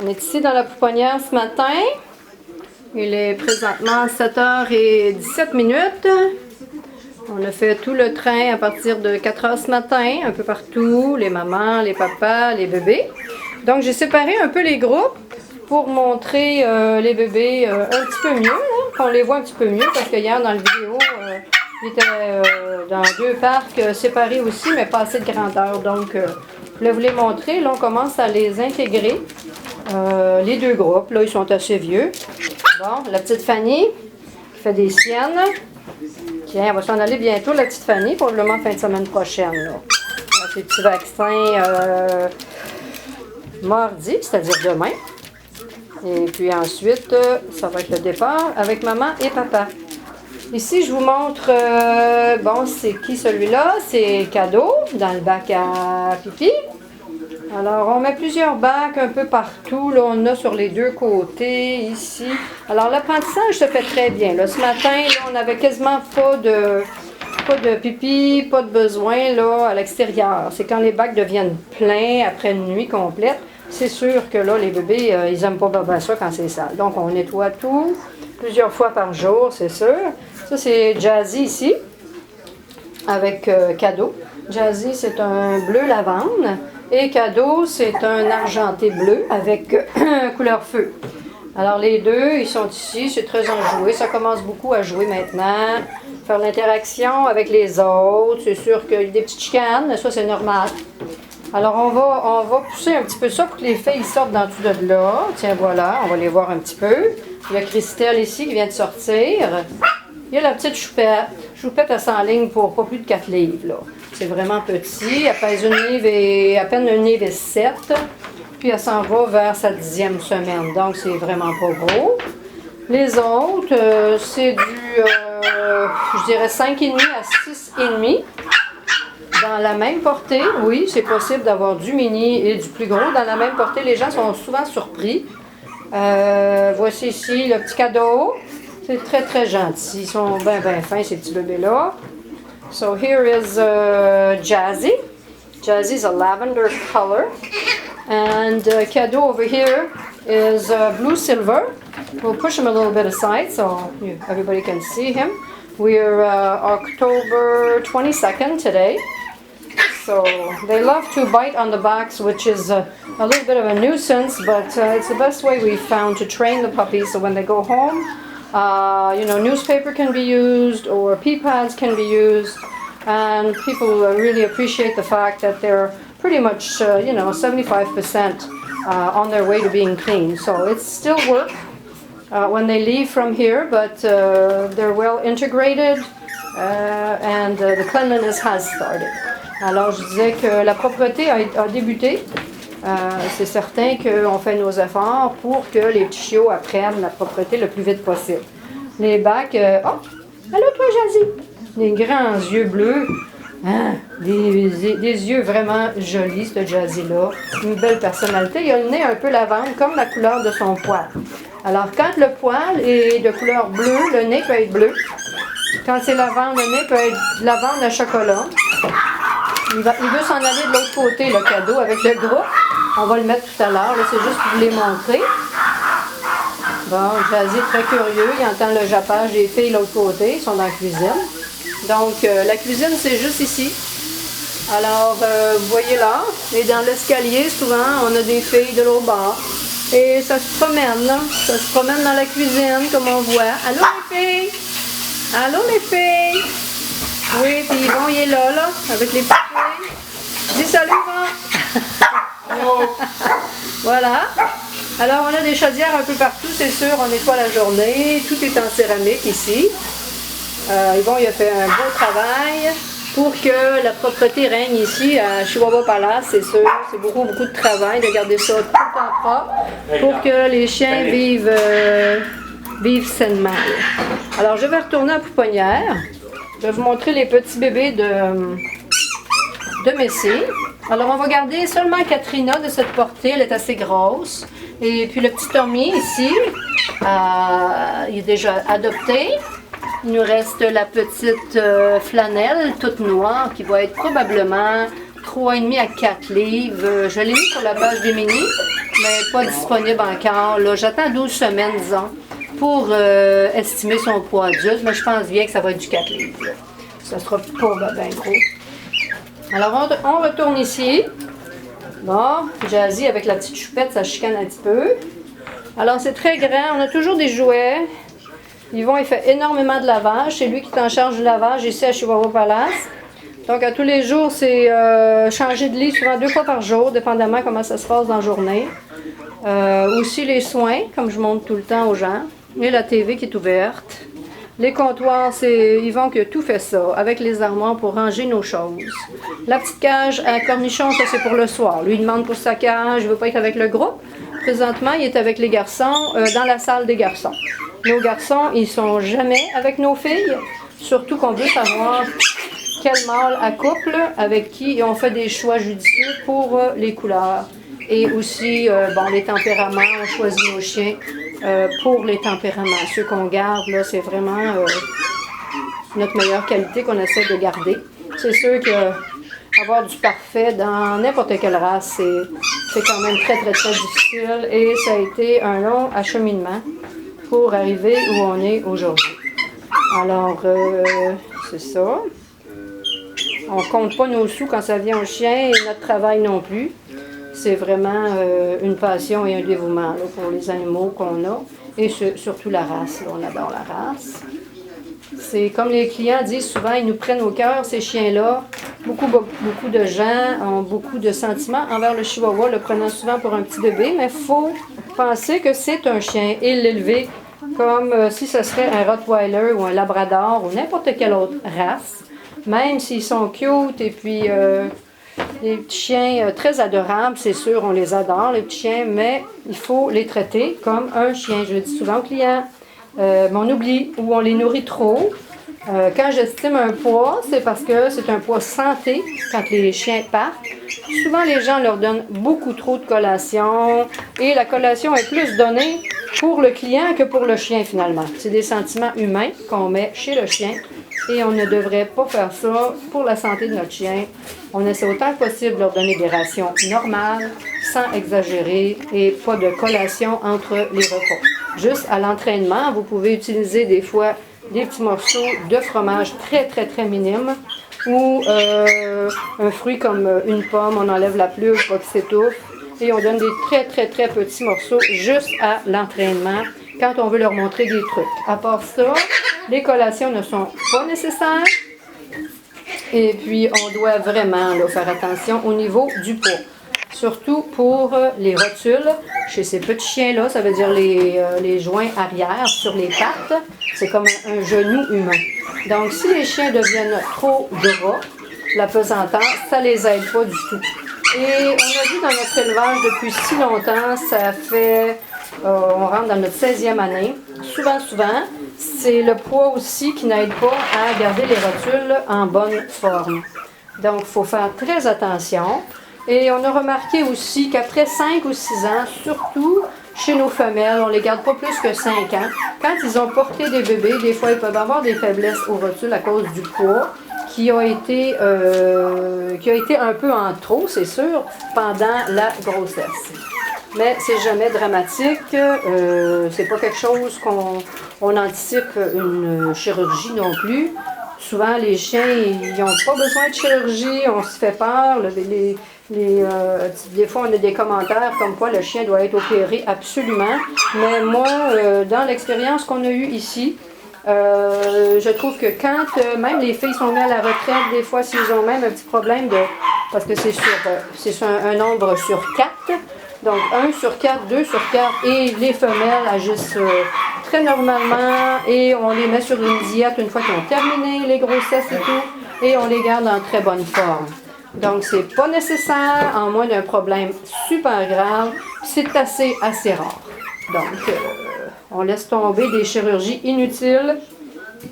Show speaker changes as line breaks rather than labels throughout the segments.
On est ici dans la pouponnière ce matin. Il est présentement 7h17. On a fait tout le train à partir de 4h ce matin, un peu partout, les mamans, les papas, les bébés. Donc j'ai séparé un peu les groupes pour montrer les bébés un petit peu mieux, qu'on les voit un petit peu mieux, parce que hier dans la vidéo, ils étaient dans 2 parcs séparés aussi, mais pas assez de grandeur. Donc je voulais vous les montrer. Là, on commence à les intégrer, les 2 groupes. Là, ils sont assez vieux. Bon, la petite Fanny fait des siennes. Tiens, elle va s'en aller bientôt, la petite Fanny, probablement fin de semaine prochaine. Là. Ses petits vaccins mardi, c'est-à-dire demain. Et puis ensuite, ça va être le départ avec maman et papa. Ici, je vous montre, bon, c'est qui celui-là? C'est Cadeau, dans le bac à pipi. Alors, on met plusieurs bacs un peu partout. Là, on a sur les 2 côtés, ici. Alors, l'apprentissage se fait très bien. Là, ce matin, là, on n'avait quasiment pas de pipi, pas de besoin là, à l'extérieur. C'est quand les bacs deviennent pleins après une nuit complète. C'est sûr que là, les bébés, ils n'aiment pas bien ça quand c'est sale. Donc, on nettoie tout plusieurs fois par jour, c'est sûr. Ça, c'est Jazzy ici, avec Cadeau. Jazzy, c'est un bleu lavande. Et Cadeau, c'est un argenté bleu avec couleur feu. Alors, les 2, ils sont ici. C'est très enjoué. Ça commence beaucoup à jouer maintenant. Faire l'interaction avec les autres. C'est sûr qu'il y a des petites chicanes. Ça, c'est normal. Alors, on va pousser un petit peu ça pour que les filles sortent dans tout de là. Tiens, voilà, on va les voir un petit peu. Il y a Christelle ici qui vient de sortir. Il y a la petite Choupette. Choupette, elle s'enligne pour pas plus de 4 livres, là. C'est vraiment petit. Elle pèse à peine 1 livre et 7. Puis, elle s'en va vers sa 10e semaine. Donc, c'est vraiment pas gros. Les autres, c'est je dirais 5,5 à 6,5. Dans la même portée, oui, c'est possible d'avoir du mini et du plus gros dans la même portée. Les gens sont souvent surpris. Voici ici le petit Cadeau. C'est très, très gentil. Ils sont bien, bien fins, ces petits bébés-là. So here is Jazzy. Jazzy is a lavender color. And Cadeau over here is blue silver. We'll push him a little bit aside so everybody can see him. We're October 22nd today. So they love to bite on the backs, which is a little bit of a nuisance, but it's the best way we've found to train the puppies. So when they go home, newspaper can be used or pee pads can be used, and people really appreciate the fact that they're pretty much, 75% on their way to being clean. So it's still work when they leave from here, but they're well integrated and the cleanliness has started. Alors, je disais que la propreté a débuté. C'est certain qu'on fait nos efforts pour que les petits chiots apprennent la propreté le plus vite possible. Les bacs... oh! Allô, toi, Jazzy! Des grands yeux bleus. Hein? Des yeux vraiment jolis, ce Jazzy-là. Une belle personnalité. Il a le nez un peu lavande, comme la couleur de son poil. Alors, quand le poil est de couleur bleue, le nez peut être bleu. Quand c'est lavande, le nez peut être lavande à chocolat. Il veut s'en aller de l'autre côté, le Cadeau, avec le groupe. On va le mettre tout à l'heure. Là, c'est juste pour vous les montrer. Bon, Jazzy est très curieux. Il entend le jappage des filles de l'autre côté. Ils sont dans la cuisine. Donc, la cuisine, c'est juste ici. Alors, vous voyez là. Et dans l'escalier, souvent, on a des filles de l'autre bord. Et ça se promène, là. Ça se promène dans la cuisine, comme on voit. Allô, les filles? Allô, les filles? Oui, puis Yvon, il est là, avec les petites filles. Dis salut, Yvon! Voilà. Alors, on a des chaudières un peu partout, c'est sûr. On nettoie la journée. Tout est en céramique ici. Yvon, il a fait un beau travail pour que la propreté règne ici à Chihuahua Palace, c'est sûr. C'est beaucoup, beaucoup de travail de garder ça tout le temps propre pour que les chiens vivent sainement. Alors, je vais retourner à la pouponnière. Je vais vous montrer les petits bébés de Messi. Alors, on va garder seulement Katrina de cette portée. Elle est assez grosse. Et puis, le petit Tommy ici, il est déjà adopté. Il nous reste la petite flanelle toute noire qui va être probablement 3,5 à 4 livres. Je l'ai mis sur la page des mini. mais pas disponible encore. Là, j'attends 12 semaines, disons, pour estimer son poids adulte, mais je pense bien que ça va être du 4 livres. Là. Ça sera pas bien gros. Alors, on retourne ici. Bon, Jazzy, avec la petite choupette, ça chicane un petit peu. Alors, c'est très grand. On a toujours des jouets. Yvon, il fait énormément de lavage. C'est lui qui est en charge du lavage ici à Chihuahua Palace. Donc, à tous les jours, c'est changer de lit souvent 2 fois par jour, dépendamment comment ça se passe dans la journée. Aussi les soins, comme je montre tout le temps aux gens. Et la TV qui est ouverte. Les comptoirs, c'est Yvon qui a tout fait ça, avec les armoires pour ranger nos choses. La petite cage à cornichons, ça c'est pour le soir. Lui, il demande pour sa cage, il ne veut pas être avec le groupe. Présentement, il est avec les garçons, dans la salle des garçons. Nos garçons, ils sont jamais avec nos filles, surtout qu'on veut savoir quel mâle à couple, avec qui on fait des choix judicieux pour les couleurs. Et aussi, bon, les tempéraments, on choisit nos chiens pour les tempéraments. Ceux qu'on garde, là, c'est vraiment notre meilleure qualité qu'on essaie de garder. C'est sûr que avoir du parfait dans n'importe quelle race, c'est quand même très, très, très difficile. Et ça a été un long acheminement pour arriver où on est aujourd'hui. Alors, c'est ça. On ne compte pas nos sous quand ça vient au chien et notre travail non plus. C'est vraiment une passion et un dévouement là, pour les animaux qu'on a et surtout la race. Là, on adore la race. C'est comme les clients disent souvent, ils nous prennent au cœur ces chiens-là. Beaucoup de gens ont beaucoup de sentiments envers le chihuahua, le prenant souvent pour un petit bébé, mais il faut penser que c'est un chien et l'élever comme si ce serait un Rottweiler ou un Labrador ou n'importe quelle autre race. Même s'ils sont cute et puis les petits chiens très adorables, c'est sûr, on les adore, les petits chiens, mais il faut les traiter comme un chien. Je le dis souvent aux clients, mais on oublie ou on les nourrit trop. Quand j'estime un poids, c'est parce que c'est un poids santé quand les chiens partent. Souvent, les gens leur donnent beaucoup trop de collation et la collation est plus donnée pour le client que pour le chien finalement. C'est des sentiments humains qu'on met chez le chien et on ne devrait pas faire ça pour la santé de notre chien. On essaie autant que possible de leur donner des rations normales, sans exagérer et pas de collation entre les repas. Juste à l'entraînement, vous pouvez utiliser des fois des petits morceaux de fromage très, très, très minimes ou un fruit comme une pomme, on enlève la plume, pas qu'il s'étouffe, et on donne des très, très, très petits morceaux juste à l'entraînement quand on veut leur montrer des trucs. À part ça, les collations ne sont pas nécessaires et puis on doit vraiment là, faire attention au niveau du poids. Surtout pour les rotules, chez ces petits chiens-là, ça veut dire les joints arrière sur les pattes, c'est comme un genou humain. Donc, si les chiens deviennent trop gras, la pesanteur, ça ne les aide pas du tout. Et on a vu dans notre élevage depuis si longtemps, ça fait, on rentre dans notre 16e année, souvent, c'est le poids aussi qui n'aide pas à garder les rotules en bonne forme. Donc, il faut faire très attention. Et on a remarqué aussi qu'après 5 ou 6 ans, surtout chez nos femelles, on ne les garde pas plus que 5 ans. Quand ils ont porté des bébés, des fois ils peuvent avoir des faiblesses aux rotules à cause du poids qui a été un peu en trop, c'est sûr, pendant la grossesse. Mais c'est jamais dramatique, c'est pas quelque chose qu'on anticipe une chirurgie non plus. Souvent, les chiens, ils n'ont pas besoin de chirurgie, on se fait peur. Des fois, on a des commentaires comme quoi le chien doit être opéré absolument. Mais moi, dans l'expérience qu'on a eue ici, je trouve que quand même les filles sont mises à la retraite, des fois, s'ils ont même un petit problème parce que c'est un nombre sur 4, donc 1 sur 4, 2 sur 4, et les femelles agissent très normalement et on les met sur une diète une fois qu'ils ont terminé les grossesses et tout, et on les garde en très bonne forme. Donc, c'est pas nécessaire, en moins d'un problème super grave, c'est assez rare. Donc, on laisse tomber des chirurgies inutiles,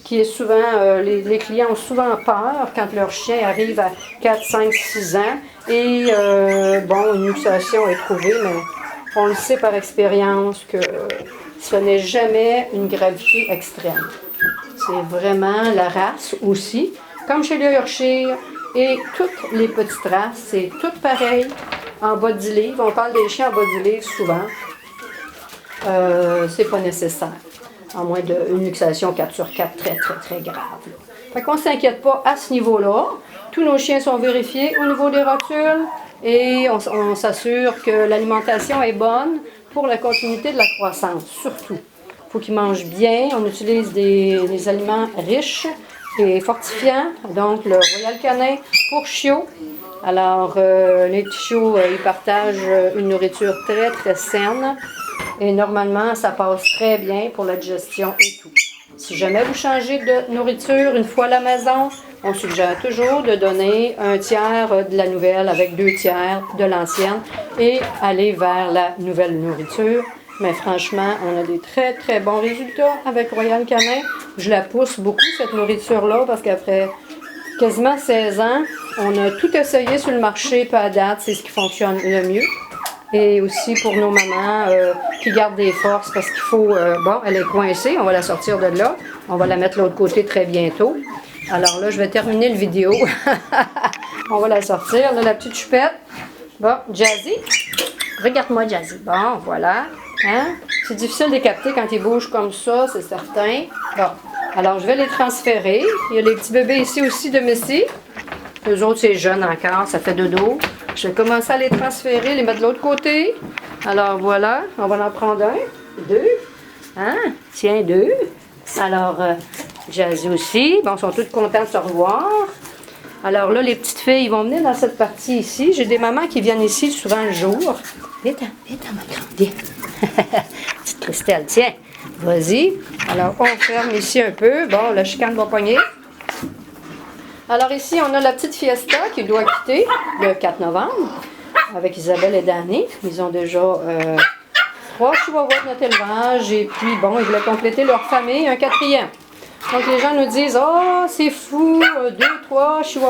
qui est souvent, les clients ont souvent peur quand leur chien arrive à 4, 5, 6 ans, et bon, une luxation est trouvée, mais on le sait par expérience que ce n'est jamais une gravité extrême. C'est vraiment la race aussi, comme chez le Yorkshire, et toutes les petites races, c'est tout pareil. en bas de 10 livres. On parle des chiens en bas de 10 livres souvent. C'est pas nécessaire. À moins d'une luxation 4/4 très, très, très grave. Là. Fait qu'on ne s'inquiète pas à ce niveau-là. Tous nos chiens sont vérifiés au niveau des rotules et on s'assure que l'alimentation est bonne pour la continuité de la croissance, surtout. Il faut qu'ils mangent bien. On utilise des aliments riches et fortifiants. Donc, le Royal Canin pour chiots. Alors, les petits chiots, ils partagent une nourriture très, très saine. Et normalement, ça passe très bien pour la digestion et tout. Si jamais vous changez de nourriture une fois à la maison, on suggère toujours de donner 1/3 de la nouvelle avec 2/3 de l'ancienne et aller vers la nouvelle nourriture. Mais franchement, on a des très, très bons résultats avec Royal Canin. Je la pousse beaucoup, cette nourriture-là, parce qu'après quasiment 16 ans, on a tout essayé sur le marché, pas à date, c'est ce qui fonctionne le mieux. Et aussi pour nos mamans qui gardent des forces parce qu'il faut... bon, elle est coincée, on va la sortir de là. On va la mettre de l'autre côté très bientôt. Alors là, je vais terminer le vidéo. On va la sortir, là, la petite choupette. Bon, Jazzy. Regarde-moi, Jazzy. Bon, voilà. Hein? C'est difficile de les capter quand ils bougent comme ça, c'est certain. Bon, alors je vais les transférer. Il y a les petits bébés ici aussi de Missy. Eux autres, c'est jeune encore, ça fait dodo. Je vais commencer à les transférer, les mettre de l'autre côté. Alors voilà, on va en prendre un, 2. Hein? Tiens, 2. Alors, Jazzy aussi. Bon, ils sont toutes contents de se revoir. Alors là, les petites filles, ils vont venir dans cette partie ici. J'ai des mamans qui viennent ici souvent le jour. Viens, ma grande, viens. Petite Christelle, tiens, vas-y. Alors, on ferme ici un peu. Bon, la chicane va pogner. Alors ici, on a la petite Fiesta qui doit quitter le 4 novembre avec Isabelle et Danny. Ils ont déjà 3 chihuahuas de notre élevage et puis bon, ils voulaient compléter leur famille, un 4e. Donc les gens nous disent « Oh, c'est fou, 2, 3 chihuahuas. »